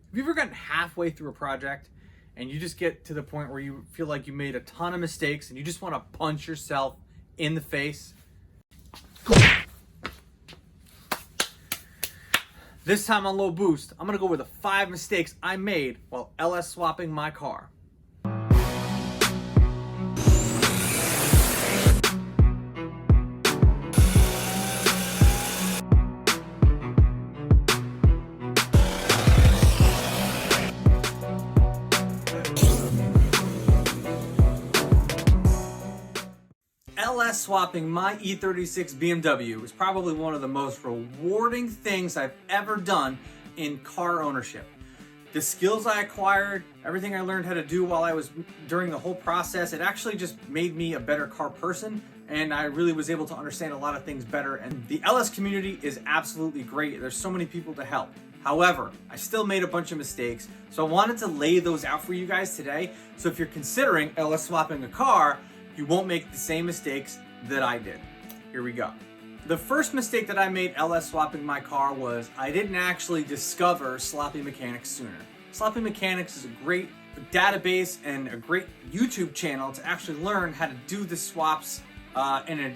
Have you ever gotten halfway through a project and you just get to the point where you feel like you made a ton of mistakes and you just want to punch yourself in the face? This time on Low Boost, I'm going to go over the 5 mistakes I made while LS swapping my car. LS swapping my E36 BMW is probably one of the most rewarding things I've ever done in car ownership. The skills I acquired, everything I learned how to do while I was during the whole process, it actually just made me a better car person, and I really was able to understand a lot of things better. And the LS community is absolutely great. There's so many people to help. However, I still made a bunch of mistakes, so I wanted to lay those out for you guys today. So if you're considering LS swapping a car, you won't make the same mistakes that I did. Here we go. The first mistake that I made LS swapping my car was I didn't actually discover Sloppy Mechanics sooner. Sloppy Mechanics is a great database and a great YouTube channel to actually learn how to do the swaps in a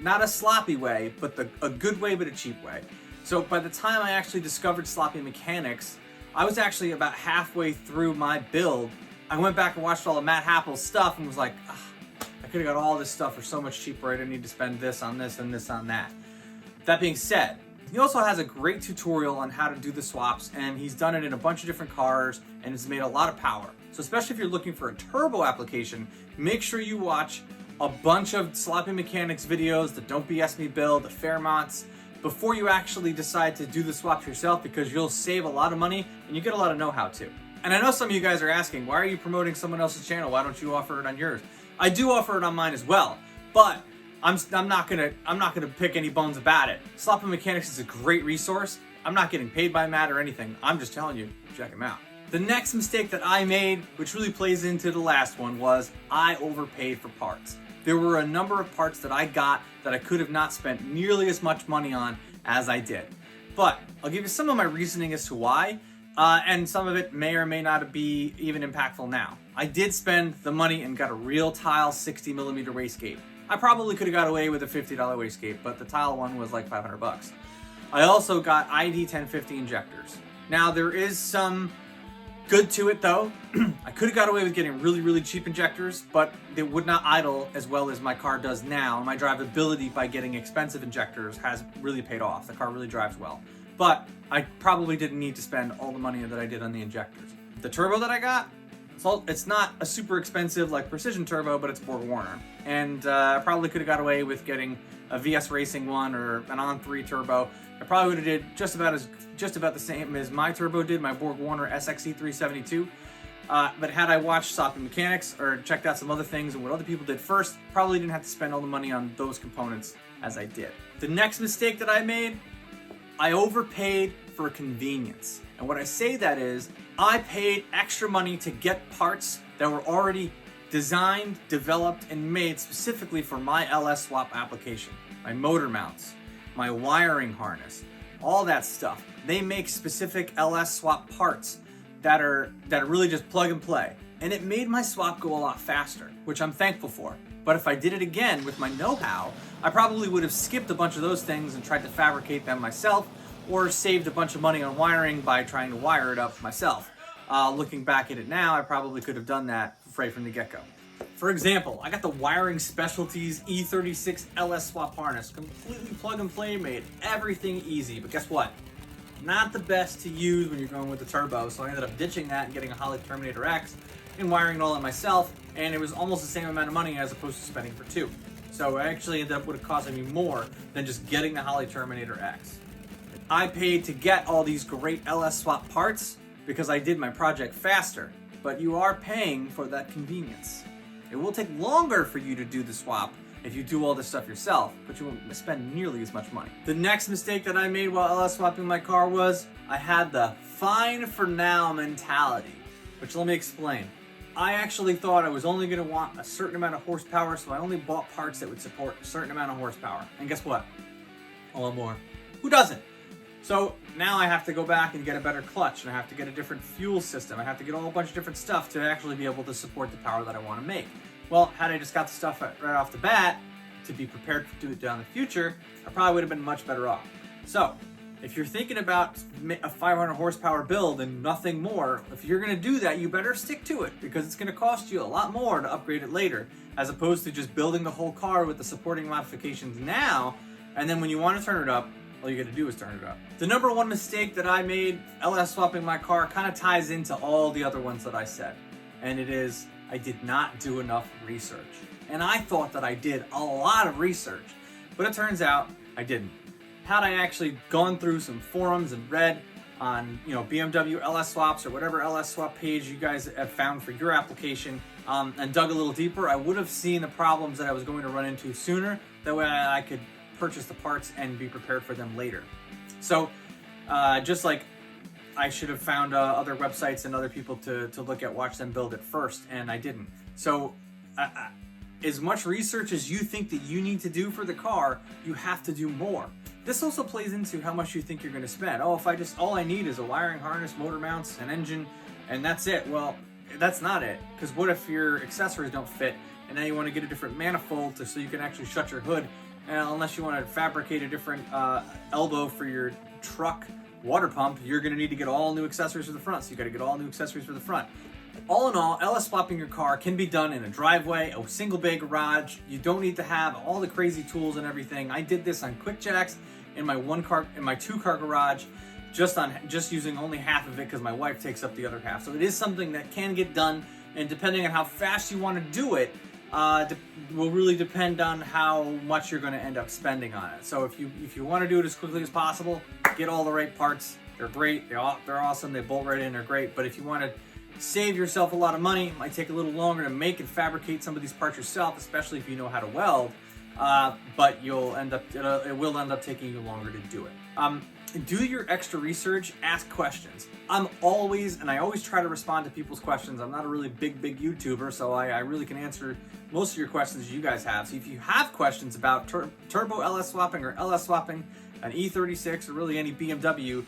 not a sloppy way, but a good way, but a cheap way. So by the time I actually discovered Sloppy Mechanics, I was actually about halfway through my build. I went back and watched all of Matt Happel's stuff and was like, I could have got all this stuff for so much cheaper. I didn't need to spend this on this and this on that. That being said, he also has a great tutorial on how to do the swaps, and he's done it in a bunch of different cars and has made a lot of power. So especially if you're looking for a turbo application, make sure you watch a bunch of Sloppy Mechanics videos, the Don't BS Me build, the Fairmonts, before you actually decide to do the swaps yourself, because you'll save a lot of money and you get a lot of know-how too. And I know some of you guys are asking, why are you promoting someone else's channel? Why don't you offer it on yours? I do offer it on mine as well, but I'm not gonna pick any bones about it. Sloppy Mechanics is a great resource. I'm not getting paid by Matt or anything. I'm just telling you, check him out. The next mistake that I made, which really plays into the last one, was I overpaid for parts. There were a number of parts that I got that I could have not spent nearly as much money on as I did. But I'll give you some of my reasoning as to why. And some of it may or may not be even impactful now. I did spend the money and got a real tile 60mm wastegate. I probably could have got away with a $50 wastegate, but the tile one was like 500 bucks. I also got ID 1050 injectors. Now there is some good to it though. I could have got away with getting really, really cheap injectors, but they would not idle as well as my car does now. My drivability by getting expensive injectors has really paid off. The car really drives well. But I probably didn't need to spend all the money that I did on the injectors. The turbo that I got, it's not a super expensive like Precision Turbo, but it's Borg-Warner. And I probably could have got away with getting a VS Racing one or an On3 turbo. I probably would have did just about the same as my turbo did, my Borg-Warner SXE 372. But had I watched Sloppy Mechanics or checked out some other things and what other people did first, probably didn't have to spend all the money on those components as I did. The next mistake that I made, I overpaid for convenience. And what I say that is, I paid extra money to get parts that were already designed, developed, and made specifically for my LS swap application. My motor mounts, my wiring harness, all that stuff. They make specific LS swap parts that are really just plug and play. And it made my swap go a lot faster, which I'm thankful for. But if I did it again with my know-how, I probably would have skipped a bunch of those things and tried to fabricate them myself, or saved a bunch of money on wiring by trying to wire it up myself. Looking back at it now, I probably could have done that right from the get-go. For example, I got the Wiring Specialties E36 LS swap harness, completely plug and play, made everything easy, but guess what? Not the best to use when you're going with the turbo, so I ended up ditching that and getting a Holley Terminator X and wiring it all in myself, and it was almost the same amount of money as opposed to spending for 2. So it actually ended up would have costing me more than just getting the Holley Terminator X. I paid to get all these great LS swap parts because I did my project faster, but you are paying for that convenience. It will take longer for you to do the swap if you do all this stuff yourself, but you won't spend nearly as much money. The next mistake that I made while LS swapping my car was I had the fine for now mentality, which let me explain. I actually thought I was only going to want a certain amount of horsepower, so I only bought parts that would support a certain amount of horsepower. And guess what? I want more. Who doesn't? So now I have to go back and get a better clutch, and I have to get a different fuel system. I have to get a whole bunch of different stuff to actually be able to support the power that I want to make. Well, had I just got the stuff right off the bat to be prepared to do it down in the future, I probably would have been much better off. So if you're thinking about a 500 horsepower build and nothing more, if you're going to do that, you better stick to it, because it's going to cost you a lot more to upgrade it later, as opposed to just building the whole car with the supporting modifications now, and then when you want to turn it up, all you got to do is turn it up. The number one mistake that I made LS swapping my car kind of ties into all the other ones that I said, and it is I did not do enough research. And I thought that I did a lot of research, but it turns out I didn't. Had I actually gone through some forums and read on, BMW LS swaps or whatever LS swap page you guys have found for your application, and dug a little deeper, I would have seen the problems that I was going to run into sooner. That way I could purchase the parts and be prepared for them later. So just like I should have found other websites and other people to look at, watch them build it first, and I didn't. So as much research as you think that you need to do for the car, you have to do more. This also plays into how much you think you're going to spend. Oh, if all I need is a wiring harness, motor mounts, an engine, and that's it. Well, that's not it. Because what if your accessories don't fit, and now you want to get a different manifold so you can actually shut your hood? Unless you want to fabricate a different elbow for your truck water pump, you're going to need to get all new accessories for the front. So you got to get all new accessories for the front. All in all, LS swapping your car can be done in a driveway, a single bay garage. You don't need to have all the crazy tools and everything. I did this on QUICKJACKS in my two-car garage, just using only half of it because my wife takes up the other half. So it is something that can get done, and depending on how fast you want to do it, will really depend on how much you're going to end up spending on it. So if you want to do it as quickly as possible, get all the right parts. They're great. They're awesome. They bolt right in. They're great. But if you want to save yourself a lot of money, it might take a little longer to make and fabricate some of these parts yourself, especially if you know how to weld. But it will end up taking you longer to do it. Do your extra research, ask questions. I always try to respond to people's questions. I'm not a really big YouTuber, so I really can answer most of your questions you guys have. So if you have questions about turbo LS swapping or LS swapping, an E36, or really any BMW,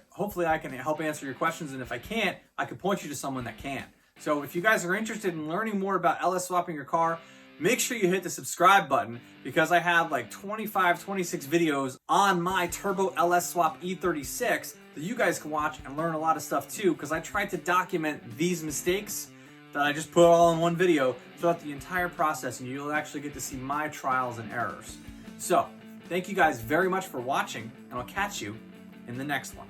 hopefully I can help answer your questions, and if I can't, I can point you to someone that can. So if you guys are interested in learning more about LS swapping your car, make sure you hit the subscribe button, because I have like 25, 26 videos on my Turbo LS Swap E36 that you guys can watch and learn a lot of stuff too, because I tried to document these mistakes that I just put all in one video throughout the entire process, and you'll actually get to see my trials and errors. So, thank you guys very much for watching, and I'll catch you in the next one.